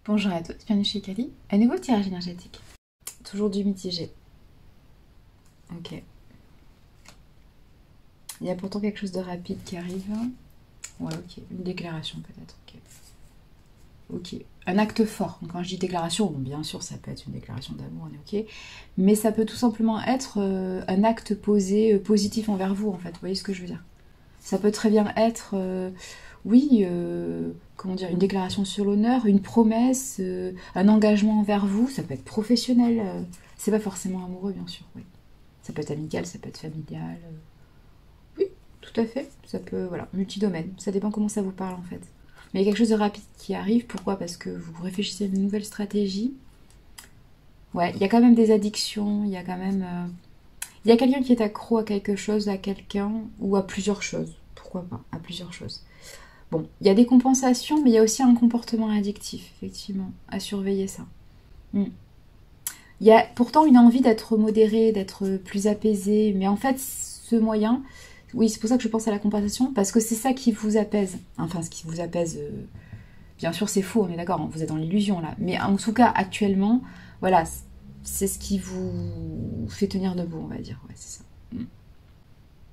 Bonjour à toutes, bienvenue chez Kali. Un nouveau tirage énergétique. Toujours du mitigé. Ok. Il y a pourtant quelque chose de rapide qui arrive. Ouais, ok. Une déclaration peut-être. Ok. Ok. Un acte fort. Donc, quand je dis déclaration, bon, bien sûr, ça peut être une déclaration d'amour, on est ok. Mais ça peut tout simplement être un acte posé, positif envers vous, en fait. Vous voyez ce que je veux dire? Ça peut très bien être, oui, comment dire, une déclaration sur l'honneur, une promesse, un engagement envers vous. Ça peut être professionnel. C'est pas forcément amoureux, bien sûr. Oui. Ça peut être amical, ça peut être familial. Oui, tout à fait. Ça peut, voilà, multidomaine. Ça dépend comment ça vous parle en fait. Mais il y a quelque chose de rapide qui arrive. Pourquoi? Parce que vous réfléchissez à une nouvelle stratégie. Ouais, il y a quand même des addictions. Il y a quand même, il y a quelqu'un qui est accro à quelque chose, à quelqu'un ou à plusieurs choses. Pourquoi pas? À plusieurs choses. Bon, il y a des compensations, mais il y a aussi un comportement addictif, effectivement, à surveiller ça. Mm. Il y a pourtant une envie d'être modéré, d'être plus apaisé, mais en fait, ce moyen, oui, c'est pour ça que je pense à la compensation, parce que c'est ça qui vous apaise. Enfin, ce qui vous apaise, bien sûr, c'est faux, on est d'accord, hein, vous êtes dans l'illusion là. Mais en tout cas, actuellement, voilà, c'est ce qui vous fait tenir debout, on va dire. Ouais, c'est ça.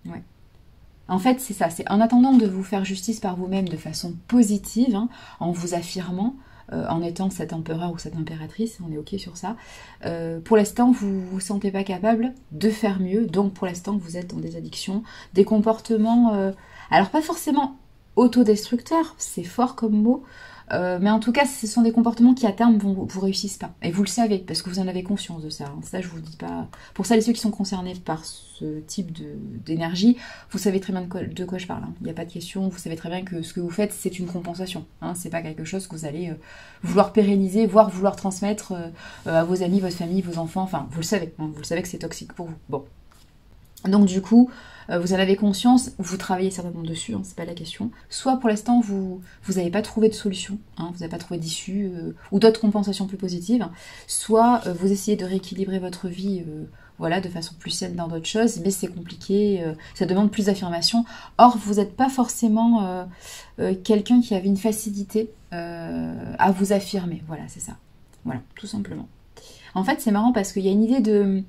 Ouais. En fait, c'est ça, c'est en attendant de vous faire justice par vous-même de façon positive, hein, en vous affirmant, en étant cet empereur ou cette impératrice, on est ok sur ça. Pour l'instant, vous ne vous sentez pas capable de faire mieux, donc pour l'instant, vous êtes dans des addictions, des comportements, alors pas forcément autodestructeurs, c'est fort comme mot, mais en tout cas, ce sont des comportements qui à terme vous réussissent pas. Et vous le savez, parce que vous en avez conscience de ça. Hein. Ça, je vous dis pas. Pour celles et ceux qui sont concernés par ce type d'énergie, vous savez très bien de quoi je parle. Hein. Il n'y a pas de question. Vous savez très bien que ce que vous faites, c'est une compensation. Hein. C'est pas quelque chose que vous allez vouloir pérenniser, voire vouloir transmettre à vos amis, votre famille, vos enfants. Enfin, vous le savez. Hein. Vous le savez que c'est toxique pour vous. Bon. Donc du coup, vous en avez conscience, vous travaillez certainement dessus, hein, c'est pas la question. Soit pour l'instant vous n'avez pas trouvé de solution, hein, vous n'avez pas trouvé d'issue ou d'autres compensations plus positives, soit vous essayez de rééquilibrer votre vie, voilà, de façon plus saine dans d'autres choses, mais c'est compliqué, ça demande plus d'affirmation. Or vous n'êtes pas forcément quelqu'un qui avait une facilité à vous affirmer, voilà, c'est ça, voilà, tout simplement. En fait, c'est marrant parce qu'il y a une idée de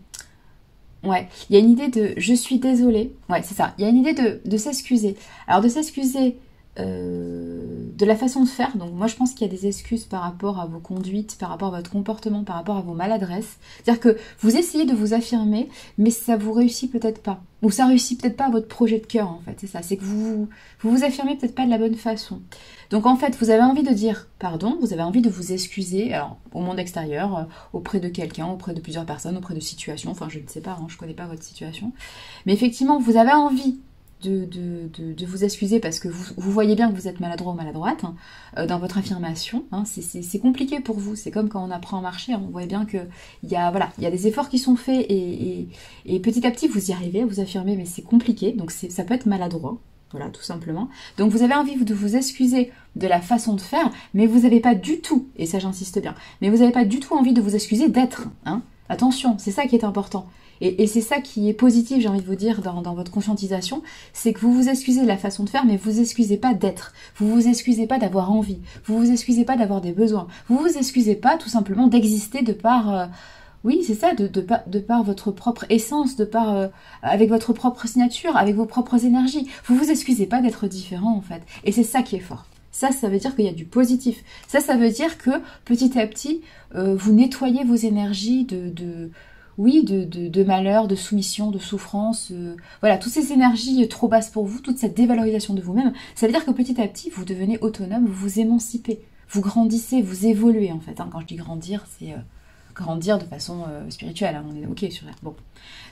ouais, il y a une idée de je suis désolée. Ouais, c'est ça. Il y a une idée de s'excuser. Alors, de s'excuser de la façon de faire. Donc, moi, je pense qu'il y a des excuses par rapport à vos conduites, par rapport à votre comportement, par rapport à vos maladresses. C'est-à-dire que vous essayez de vous affirmer, mais ça vous réussit peut-être pas. Ou ça réussit peut-être pas à votre projet de cœur, en fait. C'est ça. C'est que vous affirmez peut-être pas de la bonne façon. Donc, en fait, vous avez envie de dire pardon, vous avez envie de vous excuser, alors, au monde extérieur, auprès de quelqu'un, auprès de plusieurs personnes, auprès de situations, enfin je ne sais pas, hein, je ne connais pas votre situation. Mais effectivement, vous avez envie de vous excuser parce que vous voyez bien que vous êtes maladroit ou maladroite hein, dans votre affirmation. Hein, c'est compliqué pour vous, c'est comme quand on apprend à marcher, hein, on voit bien qu'il voilà, y a des efforts qui sont faits et petit à petit vous y arrivez à vous affirmer, mais c'est compliqué, donc ça peut être maladroit. Voilà, tout simplement. Donc vous avez envie de vous excuser de la façon de faire, mais vous n'avez pas du tout, et ça j'insiste bien, mais vous n'avez pas du tout envie de vous excuser d'être. Hein. Attention, c'est ça qui est important. Et c'est ça qui est positif, j'ai envie de vous dire, dans votre conscientisation, c'est que vous vous excusez de la façon de faire, mais vous vous excusez pas d'être. Vous vous excusez pas d'avoir envie. Vous vous excusez pas d'avoir des besoins. Vous vous excusez pas tout simplement d'exister de par... oui, c'est ça, de par votre propre essence, de par avec votre propre signature, avec vos propres énergies. Vous vous excusez pas d'être différent en fait. Et c'est ça qui est fort. Ça veut dire qu'il y a du positif. Ça veut dire que petit à petit, vous nettoyez vos énergies oui, de malheur, de soumission, de souffrance. Voilà, toutes ces énergies trop basses pour vous, toute cette dévalorisation de vous-même. Ça veut dire que petit à petit, vous devenez autonome, vous vous émancipez, vous grandissez, vous évoluez en fait. Hein. Quand je dis grandir, c'est... grandir de façon spirituelle, hein, on est ok sur ça. Bon.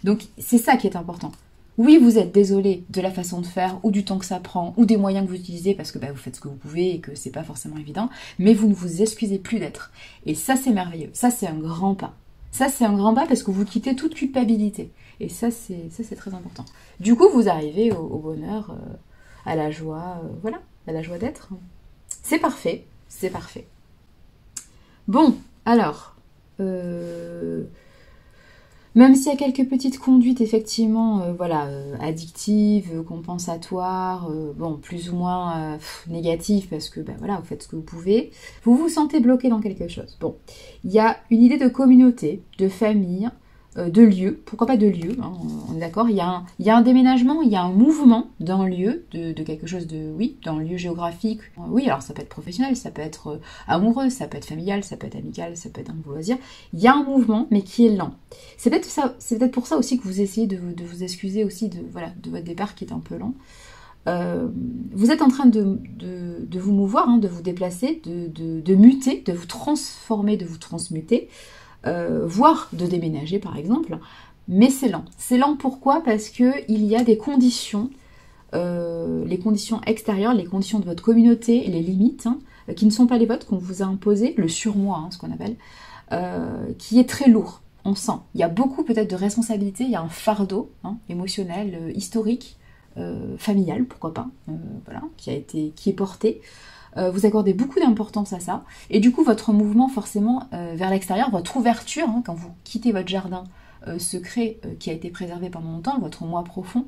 Donc c'est ça qui est important. Oui, vous êtes désolé de la façon de faire, ou du temps que ça prend, ou des moyens que vous utilisez parce que vous faites ce que vous pouvez et que c'est pas forcément évident, mais vous ne vous excusez plus d'être. Et ça, c'est merveilleux. Ça, c'est un grand pas. Ça, c'est un grand pas parce que vous quittez toute culpabilité. Et ça, c'est très important. Du coup, vous arrivez au bonheur, à la joie, voilà, à la joie d'être. C'est parfait, c'est parfait. Bon, alors... Même s'il y a quelques petites conduites, effectivement, voilà, addictives, compensatoires, bon, plus ou moins négatives, parce que, ben voilà, vous faites ce que vous pouvez, vous vous sentez bloqué dans quelque chose. Bon, il y a une idée de communauté, de famille, de lieu, pourquoi pas de lieu, hein, on est d'accord, il y a un déménagement, il y a un mouvement d'un lieu, de quelque chose de, oui, d'un lieu géographique, oui, alors ça peut être professionnel, ça peut être amoureux, ça peut être familial, ça peut être amical, ça peut être un loisir, il y a un mouvement, mais qui est lent. C'est peut-être pour ça aussi que vous essayez de vous excuser aussi voilà, de votre départ qui est un peu lent. Vous êtes en train de vous mouvoir, hein, de vous déplacer, de muter, de vous transformer, de vous transmuter, voire de déménager par exemple, mais c'est lent. C'est lent pourquoi? Parce qu'il y a des conditions, les conditions extérieures, les conditions de votre communauté, les limites, hein, qui ne sont pas les vôtres, qu'on vous a imposées, le surmoi, hein, ce qu'on appelle, qui est très lourd. On sent, il y a beaucoup peut-être de responsabilités, il y a un fardeau, hein, émotionnel, historique, familial, pourquoi pas, voilà, qui est porté. Vous accordez beaucoup d'importance à ça, et du coup votre mouvement forcément vers l'extérieur, votre ouverture, hein, quand vous quittez votre jardin secret qui a été préservé pendant longtemps, votre moi profond,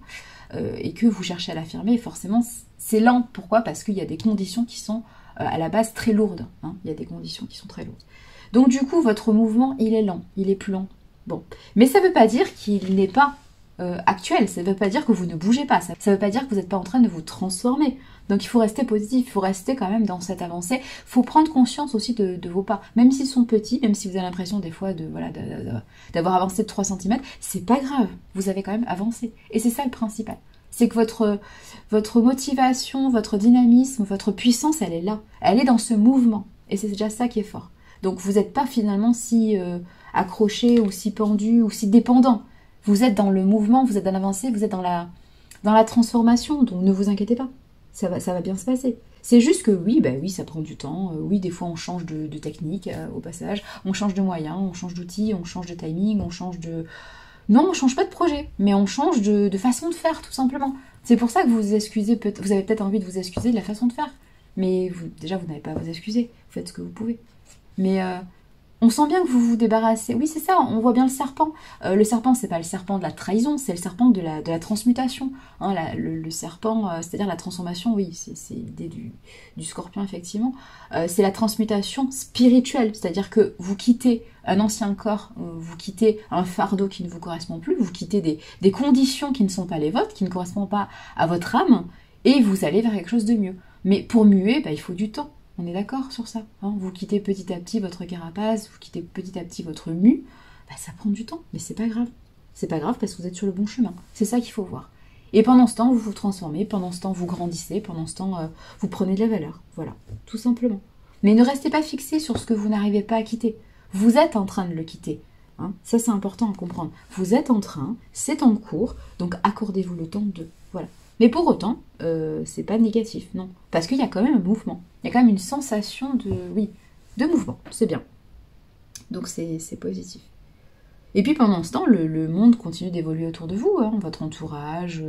et que vous cherchez à l'affirmer, forcément c'est lent. Pourquoi? Parce qu'il y a des conditions qui sont à la base très lourdes, hein, il y a des conditions qui sont très lourdes. Donc du coup votre mouvement il est lent, il est plus lent. Bon, mais ça ne veut pas dire qu'il n'est pas actuel, ça ne veut pas dire que vous ne bougez pas, ça ne veut pas dire que vous n'êtes pas en train de vous transformer. Donc il faut rester positif, il faut rester quand même dans cette avancée, il faut prendre conscience aussi de vos pas, même s'ils sont petits, même si vous avez l'impression des fois d'avoir avancé de 3 cm, c'est pas grave, vous avez quand même avancé. Et c'est ça le principal, c'est que votre motivation, votre dynamisme, votre puissance, elle est là, elle est dans ce mouvement, et c'est déjà ça qui est fort. Donc vous n'êtes pas finalement si accroché ou si pendu ou si dépendant. Vous êtes dans le mouvement, vous êtes dans l'avancée, vous êtes dans la transformation, donc ne vous inquiétez pas, ça va bien se passer. C'est juste que oui, ça prend du temps, oui, des fois on change de technique au passage, on change de moyens, on change d'outils, on change de timing, on change de... Non, on change pas de projet, mais on change de façon de faire, tout simplement. C'est pour ça que vous excusez, vous avez peut-être envie de vous excuser de la façon de faire, mais déjà vous n'avez pas à vous excuser, vous faites ce que vous pouvez. Mais... on sent bien que vous vous débarrassez. Oui, c'est ça, on voit bien le serpent. Le serpent, c'est pas le serpent de la trahison, c'est le serpent de la transmutation. Hein, le serpent, c'est-à-dire la transformation, oui, c'est l'idée du scorpion, effectivement. C'est la transmutation spirituelle, c'est-à-dire que vous quittez un ancien corps, vous quittez un fardeau qui ne vous correspond plus, vous quittez des conditions qui ne sont pas les vôtres, qui ne correspondent pas à votre âme, et vous allez vers quelque chose de mieux. Mais pour muer, il faut du temps. On est d'accord sur ça, hein. Vous quittez petit à petit votre carapace, vous quittez petit à petit votre mue, ça prend du temps, mais c'est pas grave. C'est pas grave parce que vous êtes sur le bon chemin. C'est ça qu'il faut voir. Et pendant ce temps, vous vous transformez, pendant ce temps, vous grandissez, pendant ce temps, vous prenez de la valeur. Voilà, tout simplement. Mais ne restez pas fixé sur ce que vous n'arrivez pas à quitter. Vous êtes en train de le quitter. Hein. Ça, c'est important à comprendre. Vous êtes en train, c'est en cours, donc accordez-vous le temps de... Voilà. Mais pour autant, c'est pas négatif, non. Parce qu'il y a quand même un mouvement. Il y a quand même une sensation de mouvement. C'est bien. Donc c'est positif. Et puis pendant ce temps, le monde continue d'évoluer autour de vous, hein, votre entourage,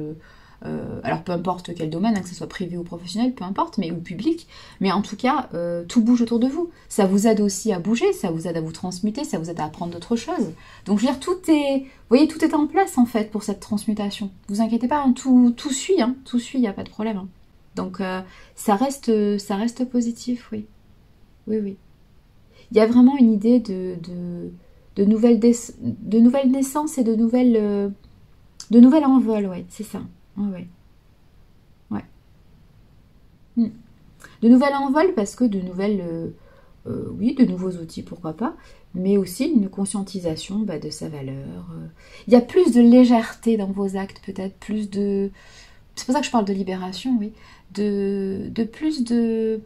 alors peu importe quel domaine, hein, que ce soit privé ou professionnel, peu importe, ou public, mais en tout cas, tout bouge autour de vous. Ça vous aide aussi à bouger, ça vous aide à vous transmuter, ça vous aide à apprendre d'autres choses. Donc je veux dire, tout est en place en fait pour cette transmutation. Vous inquiétez pas, hein, tout suit, il n'y a pas de problème. Hein. Donc ça reste positif, oui. Oui. Il y a vraiment une idée de nouvelles naissances et de nouvelles envols, ouais, c'est ça. Ouais. De nouvelles envols parce que de nouveaux outils, pourquoi pas, mais aussi une conscientisation de sa valeur. Il y a plus de légèreté dans vos actes, peut-être, plus de... C'est pour ça que je parle de libération, oui. De plus de...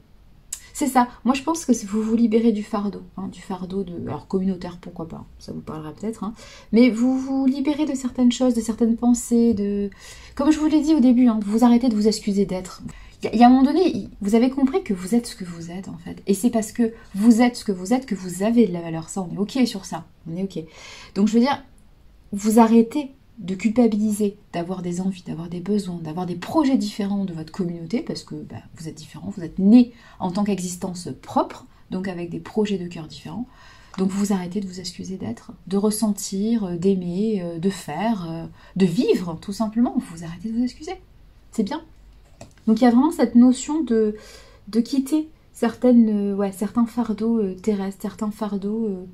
C'est ça, moi je pense que vous vous libérez du fardeau, alors communautaire, pourquoi pas, ça vous parlera peut-être, hein, mais vous vous libérez de certaines choses, de certaines pensées, comme je vous l'ai dit au début, hein, vous arrêtez de vous excuser d'être. Il y a un moment donné, vous avez compris que vous êtes ce que vous êtes en fait, et c'est parce que vous êtes ce que vous êtes que vous avez de la valeur, ça on est ok sur ça, on est ok. Donc je veux dire, vous arrêtez de culpabiliser, d'avoir des envies, d'avoir des besoins, d'avoir des projets différents de votre communauté, parce que vous êtes différents, vous êtes nés en tant qu'existence propre, donc avec des projets de cœur différents. Donc vous arrêtez de vous excuser d'être, de ressentir, d'aimer, de faire, de vivre, tout simplement. Vous arrêtez de vous excuser. C'est bien. Donc il y a vraiment cette notion de quitter certains fardeaux terrestres, certains fardeaux...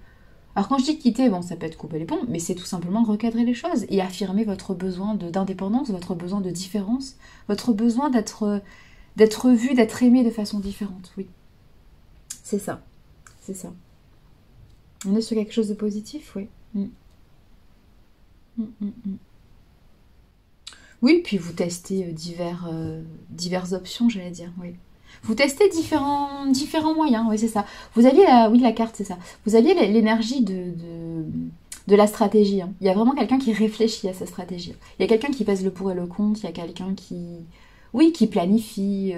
Alors quand je dis quitter, bon, ça peut être couper les ponts, mais c'est tout simplement recadrer les choses et affirmer votre besoin d'indépendance, votre besoin de différence, votre besoin d'être vu, d'être aimé de façon différente, oui. C'est ça, c'est ça. On est sur quelque chose de positif, oui. Oui, puis vous testez diverses options, j'allais dire, oui. Vous testez différents moyens, oui, c'est ça. Vous aviez la carte, c'est ça. Vous aviez l'énergie de la stratégie. Hein. Il y a vraiment quelqu'un qui réfléchit à sa stratégie. Il y a quelqu'un qui pèse le pour et le contre. Il y a quelqu'un qui planifie,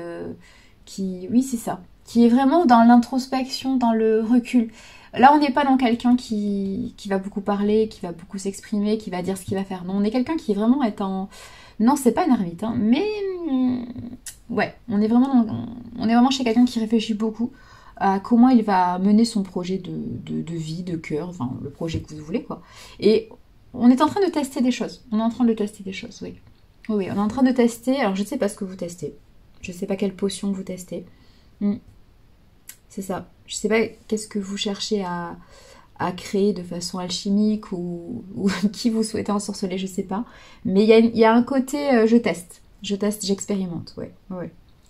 oui, c'est ça. Qui est vraiment dans l'introspection, dans le recul. Là, on n'est pas dans quelqu'un qui va beaucoup parler, qui va beaucoup s'exprimer, qui va dire ce qu'il va faire. Non, on est quelqu'un qui vraiment est en... Non, c'est pas un ermite, hein, mais... Ouais, on est vraiment chez quelqu'un qui réfléchit beaucoup à comment il va mener son projet de vie, de cœur, enfin, le projet que vous voulez, quoi. Et on est en train de tester des choses. On est en train de tester des choses, oui. Oui, on est en train de tester... Alors, je ne sais pas ce que vous testez. Je ne sais pas quelle potion vous testez. C'est ça. Je ne sais pas qu'est-ce que vous cherchez à créer de façon alchimique ou qui vous souhaitez ensorceler, je ne sais pas. Mais il y a un côté je teste, j'expérimente, ouais.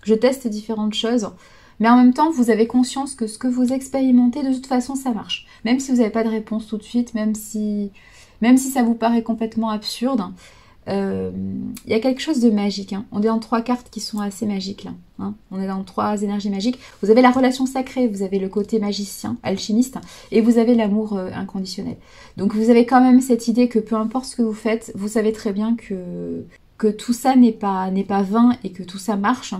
Je teste différentes choses, mais en même temps, vous avez conscience que ce que vous expérimentez, de toute façon, ça marche. Même si vous n'avez pas de réponse tout de suite, même si ça vous paraît complètement absurde, il y a quelque chose de magique. Hein. On est dans 3 cartes qui sont assez magiques là. Hein. On est dans 3 énergies magiques. Vous avez la relation sacrée, vous avez le côté magicien, alchimiste, et vous avez l'amour inconditionnel. Donc vous avez quand même cette idée que peu importe ce que vous faites, vous savez très bien que tout ça n'est pas vain et que tout ça marche.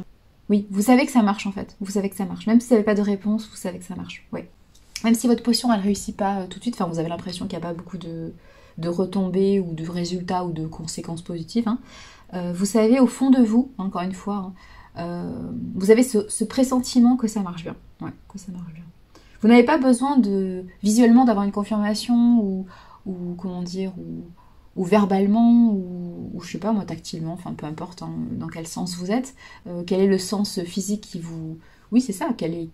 Oui, vous savez que ça marche en fait. Vous savez que ça marche. Même si vous n'avez pas de réponse, vous savez que ça marche. Oui. Même si votre potion elle réussit pas tout de suite, enfin vous avez l'impression qu'il n'y a pas beaucoup de retombées ou de résultats ou de conséquences positives. Hein. Vous savez au fond de vous, encore une fois, vous avez ce pressentiment que ça marche bien. Ouais, que ça marche bien. Vous n'avez pas besoin visuellement d'avoir une confirmation ou comment dire, ou verbalement, ou je sais pas moi, tactilement, enfin peu importe hein, dans quel sens vous êtes, quel est le sens physique qui vous... Oui, c'est ça, quel est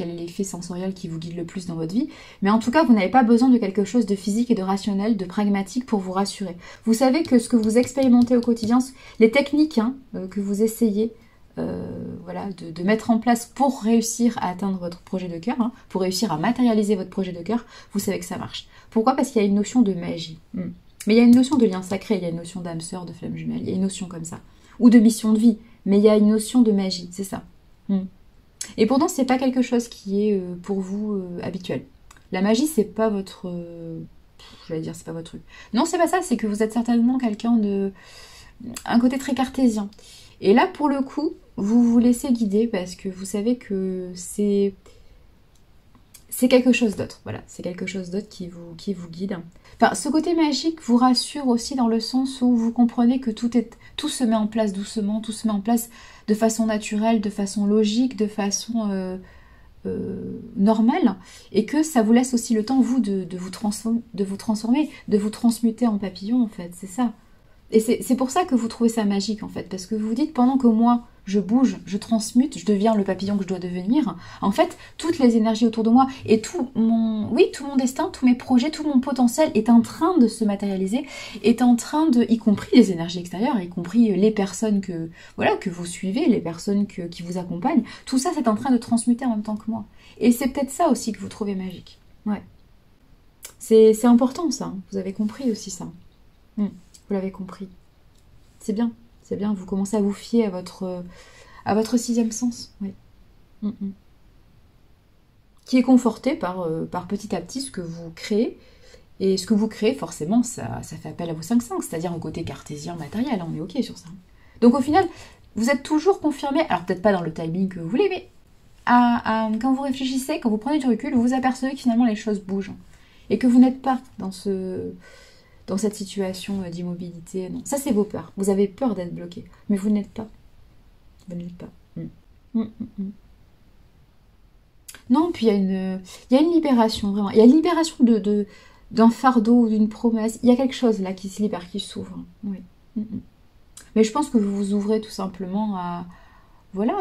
l'effet sensoriel qui vous guide le plus dans votre vie. Mais en tout cas, vous n'avez pas besoin de quelque chose de physique et de rationnel, de pragmatique pour vous rassurer. Vous savez que ce que vous expérimentez au quotidien, les techniques hein, que vous essayez de mettre en place pour réussir à atteindre votre projet de cœur, hein, pour réussir à matérialiser votre projet de cœur, vous savez que ça marche. Pourquoi? Parce qu'il y a une notion de magie. Mais il y a une notion de lien sacré, il y a une notion d'âme sœur, de flamme jumelle, il y a une notion comme ça. Ou de mission de vie, mais il y a une notion de magie, c'est ça. Et pourtant, c'est pas quelque chose qui est pour vous habituel. La magie, c'est pas votre... j'allais dire, c'est pas votre truc. Non, c'est pas ça, c'est que vous êtes certainement quelqu'un de... un côté très cartésien. Et là, pour le coup, vous vous laissez guider parce que vous savez que c'est quelque chose d'autre. Voilà, c'est quelque chose d'autre qui vous guide. Enfin, ce côté magique vous rassure aussi dans le sens où vous comprenez que tout se met en place doucement, tout se met en place de façon naturelle, de façon logique, de façon normale, et que ça vous laisse aussi le temps, vous, de vous transformer, de vous transmuter en papillon, en fait, c'est ça. Et c'est pour ça que vous trouvez ça magique, en fait, parce que vous vous dites, pendant que moi, je bouge, je transmute, je deviens le papillon que je dois devenir, en fait, toutes les énergies autour de moi et tout mon destin, tous mes projets, tout mon potentiel est en train de se matérialiser, est en train de, y compris les énergies extérieures, y compris les personnes que vous suivez, les personnes qui vous accompagnent, tout ça, c'est en train de transmuter en même temps que moi. Et c'est peut-être ça aussi que vous trouvez magique. Ouais. C'est important, ça. Vous avez compris aussi ça. Vous l'avez compris. C'est bien. C'est bien, vous commencez à vous fier à votre 6e sens. Oui. Qui est conforté par petit à petit ce que vous créez. Et ce que vous créez, forcément, ça fait appel à vos 5 sens, c'est-à-dire au côté cartésien matériel. On est OK sur ça. Donc au final, vous êtes toujours confirmé, alors peut-être pas dans le timing que vous voulez, mais quand vous réfléchissez, quand vous prenez du recul, vous vous apercevez que finalement les choses bougent. Et que vous n'êtes pas dans cette situation d'immobilité. Non, ça c'est vos peurs. Vous avez peur d'être bloqué, mais vous n'êtes pas. Vous n'êtes pas. Non, puis il y a une libération, vraiment. Il y a une libération d'un fardeau, d'une promesse. Il y a quelque chose là qui se libère, qui s'ouvre. Oui. Mais je pense que vous vous ouvrez tout simplement à... Voilà,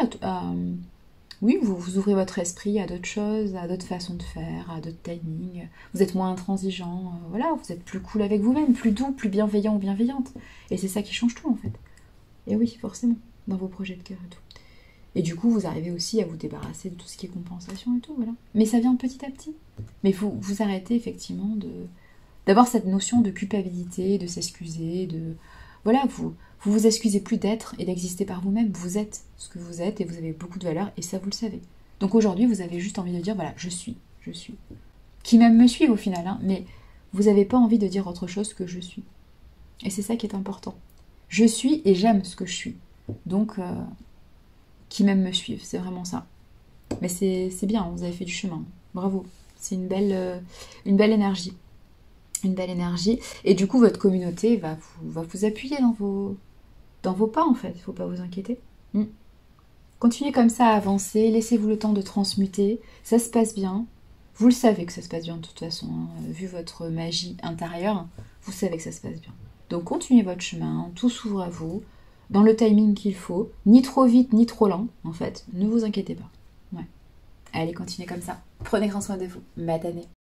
oui, vous ouvrez votre esprit à d'autres choses, à d'autres façons de faire, à d'autres timings. Vous êtes moins intransigeant, voilà, vous êtes plus cool avec vous-même, plus doux, plus bienveillant ou bienveillante. Et c'est ça qui change tout en fait. Et oui, forcément, dans vos projets de cœur et tout. Et du coup, vous arrivez aussi à vous débarrasser de tout ce qui est compensation et tout, voilà. Mais ça vient petit à petit. Mais vous arrêtez effectivement d'avoir cette notion de culpabilité, de s'excuser, de... Voilà, vous excusez plus d'être et d'exister par vous-même. Vous êtes ce que vous êtes et vous avez beaucoup de valeur et ça, vous le savez. Donc aujourd'hui, vous avez juste envie de dire, voilà, je suis. Qui même me suit au final, hein, mais vous n'avez pas envie de dire autre chose que je suis. Et c'est ça qui est important. Je suis et j'aime ce que je suis. Donc, qui même me suivent, c'est vraiment ça. Mais c'est bien, vous avez fait du chemin. Bravo. C'est une belle énergie. Une belle énergie. Et du coup, votre communauté va vous appuyer dans vos pas, en fait. Il ne faut pas vous inquiéter. Continuez comme ça à avancer. Laissez-vous le temps de transmuter. Ça se passe bien. Vous le savez que ça se passe bien de toute façon. Hein. Vu votre magie intérieure, vous savez que ça se passe bien. Donc, continuez votre chemin. Tout s'ouvre à vous. Dans le timing qu'il faut. Ni trop vite, ni trop lent, en fait. Ne vous inquiétez pas. Ouais. Allez, continuez comme ça. Prenez grand soin de vous. Matane.